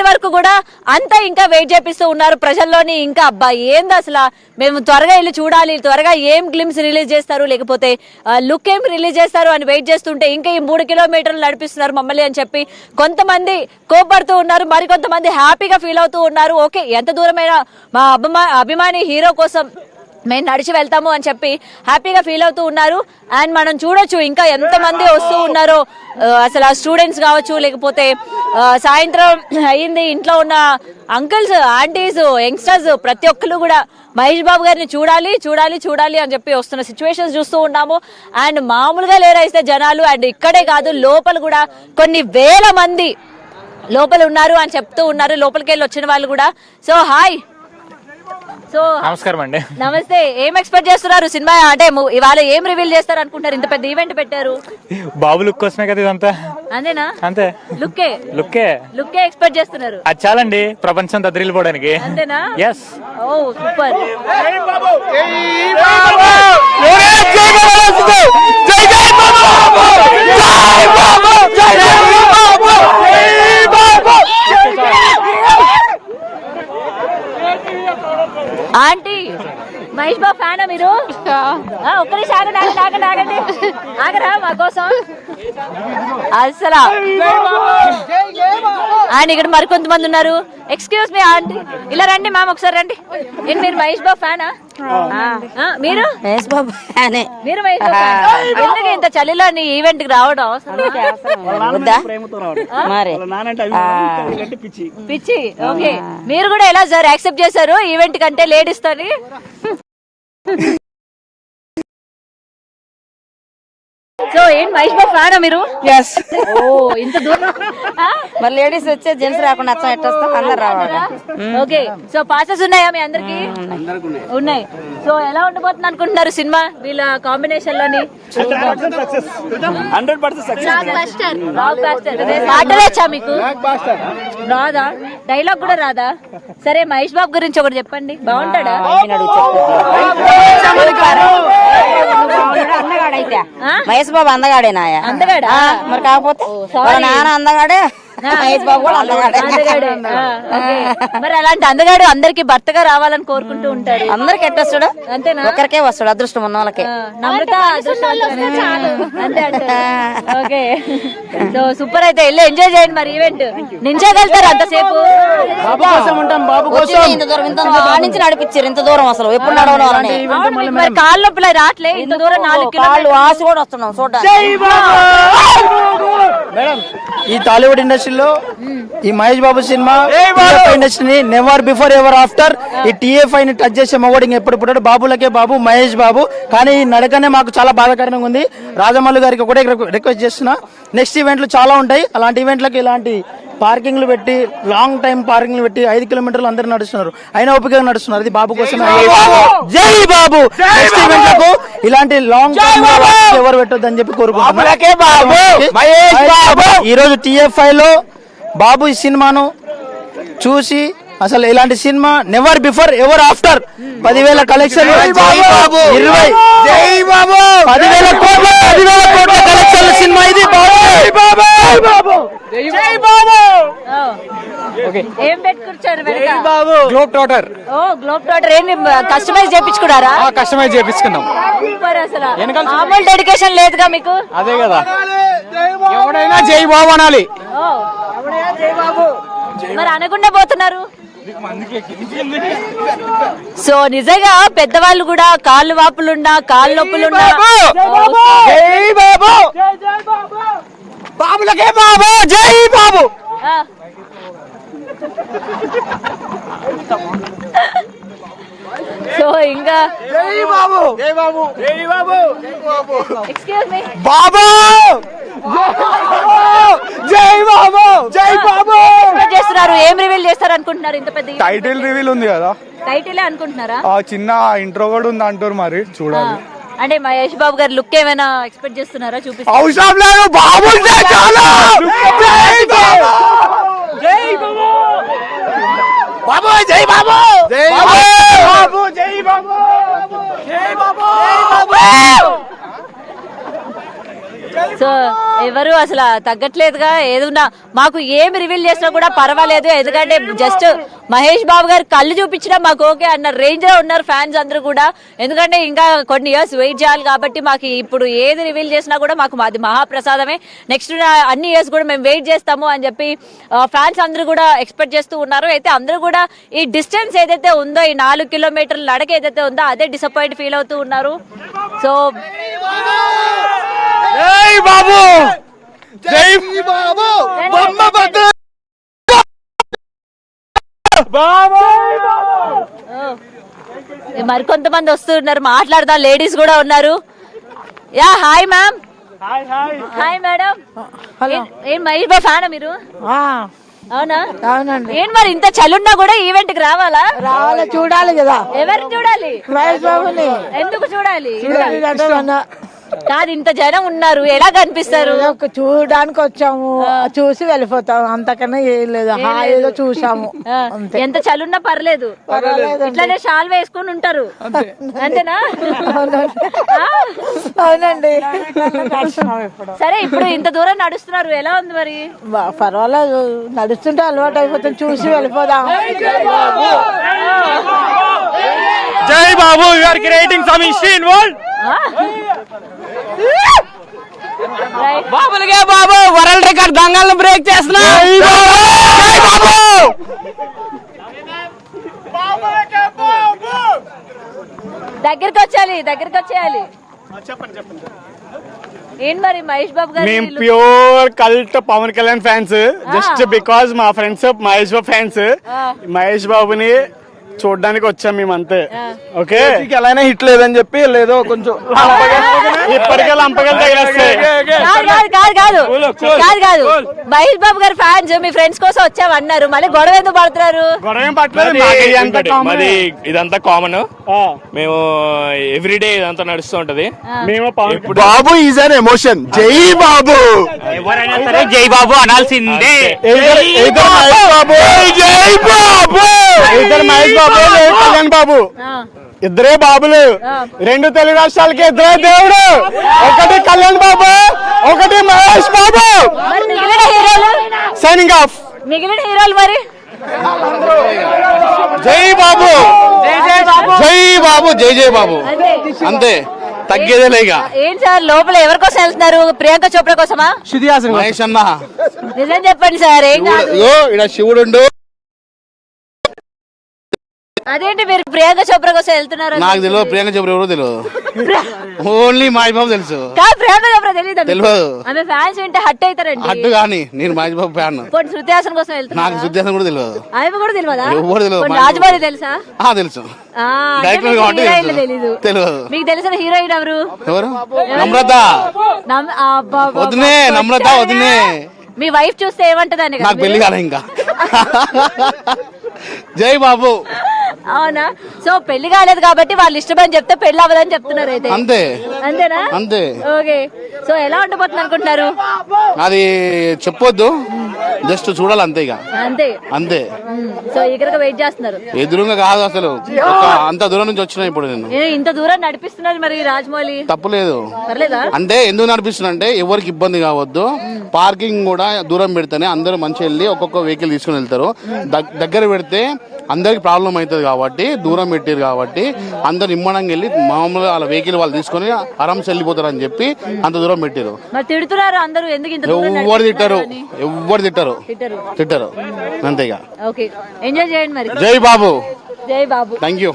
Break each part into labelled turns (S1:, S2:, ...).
S1: వరకు కూడా అంతా ఇంకా వెయిట్ చేపిస్తూ ఉన్నారు ప్రజల్లోని. ఇంకా అబ్బా ఏంది అసలు, మేము త్వరగా వెళ్ళి చూడాలి, త్వరగా ఏం గ్లిమ్స్ రిలీజ్ చేస్తారు, లేకపోతే లుక్ ఏం రిలీజ్ చేస్తారు అని వెయిట్ చేస్తుంటే ఇంకా ఈ 3 కిలోమీటర్లు నడిపిస్తున్నారు మమ్మల్ని అని చెప్పి కొంతమంది కోపడుతూ ఉన్నారు, మరికొంతమంది హ్యాపీగా ఫీల్ అవుతూ ఉన్నారు. ఓకే, ఎంత దూరమైనా మా అభిమాని హీరో కోసం మేము నడిచి వెళ్తాము అని చెప్పి హ్యాపీగా ఫీల్ అవుతూ ఉన్నారు. అండ్ మనం చూడొచ్చు ఇంకా ఎంతమంది వస్తూ ఉన్నారో, అసలు స్టూడెంట్స్ కావచ్చు, లేకపోతే సాయంత్రం అయ్యింది ఇంట్లో ఉన్న అంకుల్స్, ఆంటీస్, యంగ్స్టర్స్ ప్రతి ఒక్కరు కూడా మహేష్ బాబు గారిని చూడాలి చూడాలి చూడాలి అని చెప్పి వస్తున్న సిచ్యువేషన్స్ చూస్తూ ఉన్నాము. అండ్ మామూలుగా లేరైతే జనాలు, అండ్ ఇక్కడే కాదు లోపల కూడా కొన్ని వేల మంది లోపల ఉన్నారు అని చెప్తూ ఉన్నారు, లోపలికి వెళ్ళి వచ్చిన వాళ్ళు కూడా. సో హాయ్, సో
S2: నమస్కారం అండి.
S1: నమస్తే. ఏం ఎక్స్పెక్ట్ చేస్తున్నారు సినిమా అంటే ఇవాళ ఏం రివీల్ చేస్తారు అనుకుంటారు? ఇంత పెద్ద ఈవెంట్ పెట్టారు,
S2: బాబు లుక్ కోసమే కదా ఇదంతా.
S1: అంతేనా?
S2: అంతే, లుక్కే
S1: ఎక్స్పెక్ట్ చేస్తున్నారు.
S2: అది చాలండి ప్రపంచం తద్రిల్లిపోవడానికి.
S1: అంతేనా?
S2: ఎస్.
S1: ఓ సూపర్. ఆంటీ మహేష్ బాబు ఫ్యానా మీరు? ఒక్కరి ఆగండి ఆగరా మా కోసం అసలు. అండ్ ఇక్కడ మరికొంతమంది ఉన్నారు. ఎక్స్క్యూజ్ మీ ఆంటీ, ఇలా రండి మ్యామ్, ఒకసారి రండి. మీరు మహేష్ బాబు ఫ్యానా? మీరు
S3: మహేష్ బాబు ఫ్యానే.
S1: మీరు మహేష్ బాబు ఫ్యానా? ఎందుకు ఇంత చలిలో నీ ఈవెంట్ కి రావడం పిచ్చి? ఓకే, మీరు కూడా ఎలా సార్ యాక్సెప్ట్ చేశారు ఈవెంట్ కంటే లేడీస్ తోని? సో ఏంటి మహేష్ బాబు ఫ్యానా మీరు? ఓ ఇంత దూరం
S3: మరి లేడీస్ వచ్చే జెంట్స్ రాకుండా ఎట్టొస్తాం, అందరు రావాలి.
S1: ఓకే, సో పాసెస్ ఉన్నాయా మీ అందరికి? ఉన్నాయి. సో ఎలా ఉండబోతుంది అనుకుంటున్నారు సినిమా వీళ్ళ కాంబినేషన్ లోని? మాటలేచ్చా మీకు? రాదా? డైలాగ్ కూడా రాదా? సరే మహేష్ బాబు గురించి ఒకటి చెప్పండి, బాగుంటాడా?
S3: మహేష్ బాబు అందగాడేనా?
S1: అందగాడా?
S3: మరి కాకపోతే నాన్న అందగాడే, మహేష్ బాబు కూడా అందగాడే.
S1: మరి అలాంటి అందగాడు అందరికి భర్తగా రావాలని కోరుకుంటూ ఉంటారు.
S3: అందరికి ఎట్టొస్తాడు?
S1: అంతేనా?
S3: ఒక్కరికే వస్తాడు, అదృష్టం ఉన్న వాళ్ళకి.
S1: నమ్రత అంతే అంటే. Okay, so super. అయితే వెళ్ళి ఎంజాయ్ చేయండి మరి ఈవెంట్. నించోగలుగుతారు అంతసేపు?
S3: ఇంత దూరం నుంచి నడిపించారు, ఇంత దూరం అసలు ఎప్పుడు నడవని
S1: మరి కాళ్ళ నొప్పులు రావట్లే? ఇంత దూరం 4 కిలోమీటర్లు
S3: ఆశ కూడా వస్తున్నాం చూడండి.
S4: ఈ టాలీవుడ్ ఇండస్ట్రీలో ఈ మహేష్ బాబు సినిమా ఇండస్ట్రీని నెవర్ బిఫోర్ ఎవర్ ఆఫ్టర్ ఈ TFI ని టచ్ చేసే మగోడింగ్ ఎప్పుడు పుట్టాడు? బాబులకే బాబు మహేష్ బాబు. కానీ ఈ నడకనే మాకు చాలా బాధాకరంగా ఉంది. రాజమౌళి గారికి ఒకటే రిక్వెస్ట్ చేస్తున్నా, నెక్స్ట్ ఈవెంట్లు చాలా ఉంటాయి, అలాంటి ఈవెంట్లకు ఇలాంటి పార్కింగ్లు పెట్టి లాంగ్ టైం పార్కింగ్లు పెట్టి 5 కిలోమీటర్లు అందరూ నడుస్తున్నారు, అయినా ఓపికగా నడుస్తున్నారు. అది బాబు కోసం. జై బాబు. నెక్స్ట్ ఈవెంట్లకు ఇలాంటి లాంగ్ టైం ఎవరు పెట్టొద్దని చెప్పి కోరుకుంటున్నాను. ఈ రోజు TFI లో బాబు ఈ సినిమాను చూసి అసలు ఇలాంటి cinema never before ever after 10,000 collection, 10,000 కోట్ల కలెక్షన్ సినిమా ఇది.
S1: ఏం పెట్టుకొచ్చారు?
S2: Globetrotter.
S1: Oh globetrotter. ఏంటి కస్టమైజ్ చేయించుకున్నారా?
S2: కస్టమైజ్ చేయించుకున్నాం.
S1: సూపర్. అసలు మామూలు డెడికేషన్ లేదుగా మీకు?
S2: అదే కదా, ఎవడైనా జై బాబు అనాలి.
S1: మరి అనకుండా పోతున్నారు. సో నిజంగా పెద్దవాళ్ళు కూడా కాళ్ళు వాపులున్నా కాళ్ళు నొప్పులున్నా
S4: జై బాబు, బాబులకే బాబు, జై బాబు.
S1: సో ఇంకా
S4: జై బాబు, జై బాబు, జై బాబు,
S1: ఎక్స్క్యూజ్ మీ
S4: బాబు, జై బాబు, జై బాబు.
S1: చేస్తున్నారు, ఏం రివీల్ చేస్తారు అనుకుంటున్నారు? ఇంత పెద్ద
S5: టైటిల్ రివీల్ ఉంది కదా,
S1: టైటిల్ అనుకుంటున్నారా?
S5: చిన్న ఇంట్రో కూడా ఉంది అంటారు, మరి చూడాలి.
S1: అంటే మహేష్ బాబు గారి లుక్ ఏమైనా ఎక్స్పెక్ట్ చేస్తున్నారా? చూపిస్తారు.
S4: అవసరం లేదు, బాబు బాబు, జై బాబు, జై బాబు, జై బాబు, జై బాబు, జై బాబు.
S1: సో ఎవరు అసలు తగ్గట్లేదుగా. ఏదున్నా మాకు ఏమి రివీల్ చేసినా కూడా పర్వాలేదు, ఎందుకంటే జస్ట్ మహేష్ బాబు గారు కళ్ళు చూపించినా మాకు ఓకే అన్న రేంజ్ లో ఉన్నారు ఫ్యాన్స్ అందరూ కూడా. ఎందుకంటే ఇంకా కొన్ని ఇయర్స్ వెయిట్ చేయాలి కాబట్టి మాకు ఇప్పుడు ఏది రివీల్ చేసినా కూడా మాకు అది మహాప్రసాదమే. నెక్స్ట్ అన్ని ఇయర్స్ కూడా మేము వెయిట్ చేస్తాము అని చెప్పి ఫ్యాన్స్ అందరూ కూడా ఎక్స్పెక్ట్ చేస్తూ ఉన్నారు. అయితే అందరూ కూడా ఈ డిస్టెన్స్ ఏదైతే ఉందో, ఈ 4 కిలోమీటర్ల నడక ఏదైతే ఉందో అదే డిసప్పాయింట్ ఫీల్ అవుతూ ఉన్నారు. సో
S2: జై బాబు, జై బాబు, బొమ్మ బద్ద బాబు.
S1: మరికొంతమంది వస్తున్నారు, మాట్లాడదాం. లేడీస్ కూడా ఉన్నారు. Yeah hi ma'am. Hi madam. ఏం మహేష్ బాబు ఫ్యానా మీరు? అవునా?
S3: అవునండి.
S1: ఏం మరి ఇంత చలున్నా కూడా ఈవెంట్ కి రావాలా?
S3: రావాలి, చూడాలి కదా.
S1: ఎవరిని చూడాలి?
S3: మహేష్ బాబుని.
S1: ఎందుకు చూడాలి?
S3: చూడాలి.
S1: కాదు, ఇంత జనం ఉన్నారు, ఎలా కనిపిస్తారు?
S3: చూడడానికి వచ్చాము, చూసి వెళ్ళిపోతాము, అంతకన్నా ఏం లేదు. హాయిగా చూసాము.
S1: ఎంత చలున్నా పర్లేదు, ఇట్లానే షాల్ వేసుకుని ఉంటారు, అంతేనా?
S3: అవునండి.
S1: సరే, ఇప్పుడు ఇంత దూరం నడుస్తున్నారు, ఎలా ఉంది మరి?
S3: పర్వాలేదు, నడుస్తుంటే అలవాటు అయిపోతుంది, చూసి వెళ్ళిపోదాం.
S2: జై Babu, you are creating some history in world. బాబులకే బాబు, వరల్డ్ రికార్డ్ గంగల్ని బ్రేక్ చేస్తున్నా. జై బాబు.
S1: దగ్గరికి వచ్చేయాలి. ఏంటి మరి మహేష్ బాబు గారు?
S5: మేము pure cult Pavan Kalyan fans. Just because మా ఫ్రెండ్స్ మహేష్ బాబు ఫ్యాన్స్. మహేష్ బాబుని చూడడానికి వచ్చాం మేము, అంతే. ఓకే,
S2: ఎలా హిట్ లేదని చెప్పి లేదో కొంచెం
S5: ఇప్పటికే లంపగలు తగిలేస్తాయి.
S1: కాదు, మహేష్ బాబు గారు ఫ్యాన్స్ మీ ఫ్రెండ్స్ కోసం వచ్చామన్నారు, మళ్ళీ గొడవ ఎందుకు పడుతున్నారు?
S5: గొడవ ఏం పట్టలేదు,
S6: మాది ఇదంతా కామన్. మేము ఎవ్రీడే ఇదంతా నడుస్తూ ఉంటది.
S5: మేము
S2: బాబు ఈజ్ అన్ ఎమోషన్. జై బాబు,
S6: ఎవరైనా సరే జై బాబు అనాల్సిందే.
S2: మహేష్ బాబు, జై బాబు.
S5: ఇద్దరు మహేష్ బాబు, కళ్యాణ్ బాబు, ఇద్దరే బాబులు. 2 తెలుగు రాష్ట్రాలకి ఇద్దరే దేవుడు. ఒకటి కళ్యాణ్ బాబు, ఒకటి మహేష్ బాబు.
S1: మరి మిగిలిన హీరోలు?
S5: Signing off.
S1: మిగిలిన హీరోలు మరి?
S2: జై బాబు, జై బాబు, జై జై బాబు, అంతే, తగ్గేదే లేక.
S1: ఏం సార్, లోపల ఎవరి కోసం వెళ్తున్నారు? ప్రియాంక చోప్రా కోసమా?
S2: శృతి హాసన్,
S5: మహేష్ అన్న,
S1: నిజం చెప్పండి సార్. ఏం కాదు.
S2: ఇక్కడ శివుడు.
S1: అదేంటి మీరు ప్రియాంక చోప్రా కోసం వెళ్తున్నారు?
S2: నాకు తెలియదు ప్రియాంక చోప్రా ఎవరో తెలియదు, ఓన్లీ మహేష్ బాబు తెలుసు.
S1: కాదు, ప్రియాంక చోప్రా తెలియదు.
S2: తెలియదు.
S1: ఆమె ఫ్యాన్స్ వింటే హట్ అవుతారండి.
S2: అట్టు కానీ నేను మహేష్ బాబు ఫ్యాన్.
S1: పోనీ శృతి హాసన్ కోసం వెళ్తున్నారు?
S2: నాకు శృతి హాసన్ కూడా తెలియదు.
S1: ఆమె కూడా తెలియదా?
S2: ఎవరు తెలియదు.
S1: పోనీ రాజమౌళి తెలుసా?
S2: తెలుసు,
S1: ఆ, అంటే
S2: డైరెక్టర్
S1: మీకు
S2: కాబట్టి
S1: హీరోయిన్లు
S2: తెలుసు.
S1: తెలీదు.
S2: తెలియదు.
S1: మీకు తెలిసిన హీరోయిన్ ఎవరు?
S2: ఎవరు? నమ్రత. వదినే, నమ్రత వదినే.
S1: మీ వైఫ్ చూస్తే ఏమంటదని?
S2: నాకు పెళ్లి కాలే ఇంకా. జై బాబు.
S1: అవునా? సో పెళ్లి కాలేదు కాబట్టి వాళ్ళు ఇష్టమని చెప్తే పెళ్లి అవ్వదని చెప్తున్నారు అయితే.
S2: అంతే,
S1: అంతేనా?
S2: అంతే.
S1: ఓకే, సో ఎలా ఉండబోతుంది అనుకుంటున్నారు?
S2: అది చెప్పొద్దు, జస్ట్ చూడాలి అంతే, ఇక
S1: అంతే.
S2: అంతే.
S1: సో ఈగర్గా వెయిట్ చేస్తున్నారు.
S2: ఎదురుగా కాదు అసలు, అంత దూరం నుంచి వచ్చినా ఇప్పుడు నేను.
S1: ఇంత దూరం నడిపిస్తున్నారు మరి రాజమౌళి.
S2: తప్పులేదు.
S1: పర్లేదా?
S2: అంటే ఎందుకు నడిపిస్తున్నా అంటే ఎవరికి ఇబ్బంది కావద్దు. పార్కింగ్ కూడా దూరం పెడితేనే అందరూ మంచిగా వెళ్ళి ఒక్కొక్క వెహికల్ తీసుకుని వెళ్తారు. దగ్గర పెడితే అందరికి ప్రాబ్లం అవుతుంది కాబట్టి దూరం పెట్టారు కాబట్టి అందరు నిమ్మడంగా వెళ్ళి మామూలుగా వాళ్ళ వెహికల్ వాళ్ళు తీసుకొని ఆరామ్స్ వెళ్ళిపోతారు అని చెప్పి అంత దూరం పెట్టారు.
S1: మరి తిడుతున్నారు అందరూ, ఎందుకు ఇంత దూరం
S2: ఎవ్వరు తిట్టారు, ఎవ్వరు తిట్టారు, తిట్టారు అంతేగా.
S1: ఓకే, ఎంజాయ్ చేయండి మరి.
S2: జై బాబు,
S1: జై Babu.
S2: Thank you.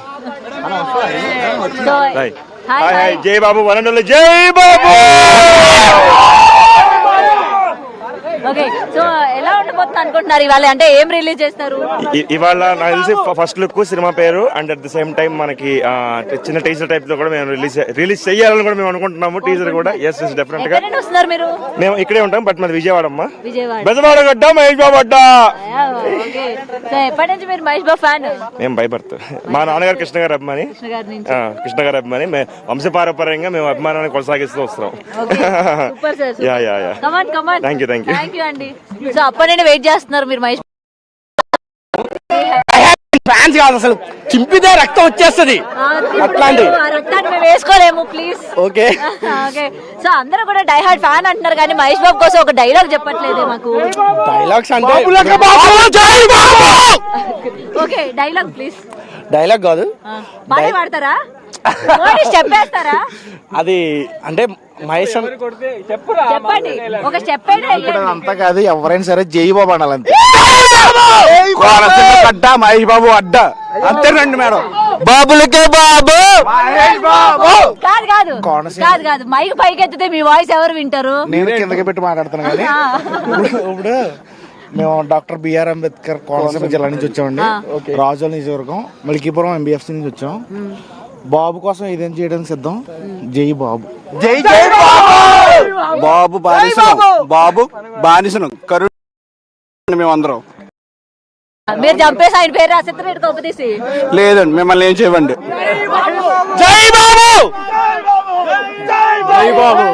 S1: So hi.
S6: జై బాబు, వరంగల్ జై బాబు.
S1: ఓకే, సో ఎలా ఉండబోతుంది అనుకుంటున్నారు ఇవాళ? అంటే ఏం రిలీజ్ చేస్తారు
S6: ఇవాళ? నాకు తెలిసి ఫస్ట్ లుక్ సినిమా పేరు and at the same time మనకి చిన్న టీజర్ టైప్ లో కూడా మేము రిలీజ్ చేయాలని కూడా మేము అనుకుంటున్నాము. టీజర్ కూడా ఎస్ డెఫినెట్ గా.
S1: వస్తున్నారు మీరు?
S6: మేము ఇక్కడే ఉంటాం, బట్ మాది విజయవాడ అమ్మా.
S1: విజయవాడ.
S6: బెజవాడ గడ్డ మహేష్ బాబు అడ్డ.
S1: ఓకే, సో ఎప్పటి నుంచి మీరు మహేష్ బాబు ఫ్యాన్?
S6: మేము భయపడతాం. మా నాన్నగారు కృష్ణ గారు అభిమాని. కృష్ణ గారు అభిమాని. వంశపారపర్యంగా మేము అభిమానాన్ని కొనసాగిస్తూ వస్తున్నాం.
S1: Super sir.
S6: Yeah yeah yeah.
S1: Come on come on.
S6: Thank you thank you
S1: అండి. సో అప్పటి నుండి వెయిట్ చేస్తున్నారు మీరు మహేష్
S5: ఫ్యాన్స్ కాదు అసలు, చింపితే రక్తం వచ్చేస్తది అట్లాంటి.
S1: ఆ రక్తాన్ని మేము వేసుకోలేము ప్లీజ్.
S5: ఓకే
S1: ఓకే, సో అందరూ కూడా డై హార్డ్ ఫ్యాన్ అంటున్నారు కానీ మహేష్ బాబు కోసం ఒక డైలాగ్ చెప్పట్లేదే మాకు.
S5: డైలాగ్స్ అంటే
S1: ఓకే, డైలాగ్ ప్లీజ్.
S5: డైలాగ్ కాదు,
S1: బాగా పాడతారా? చెప్పేస్తారా?
S5: అది అంటే మహేష్
S1: చెప్పండి, ఒక స్టెప్
S5: అంతా కాదు, ఎవరైనా సరే జై బాబు అనాలంతే. అడ్డ మహేష్ బాబు అడ్డ అంతే రండి మేడం. బాబులకే బాబు మహేష్ బాబు.
S1: కాదు కాదు కాదు కాదు, మైక్ పైకి ఎత్తితే మీ వాయిస్ ఎవరు వింటారు?
S5: నేను కిందకి పెట్టి మాట్లాడుతున్నాను కానీ ఇప్పుడు మేము డాక్టర్ బిఆర్ అంబేద్కర్ కోనసీమ జిల్లా నుంచి వచ్చామండి. రాజోల్ నియోజకవర్గం మలికీపురం ఎంబీఎఫ్సి నుంచి వచ్చాం. బాబు కోసం ఏదేం చేయడానికి సిద్ధం. జై బాబు, జై జై బాబు.
S7: బాబు బానిసను, బాబు బానిసను కరుణ మేమందరం.
S1: మీరు చంపేసి ఆయన పేరు రాసేస్తారు కొప్పతీసి.
S7: లేదండి, మిమ్మల్ని ఏం చేయవండి.
S5: జై బాబు, జై బాబు.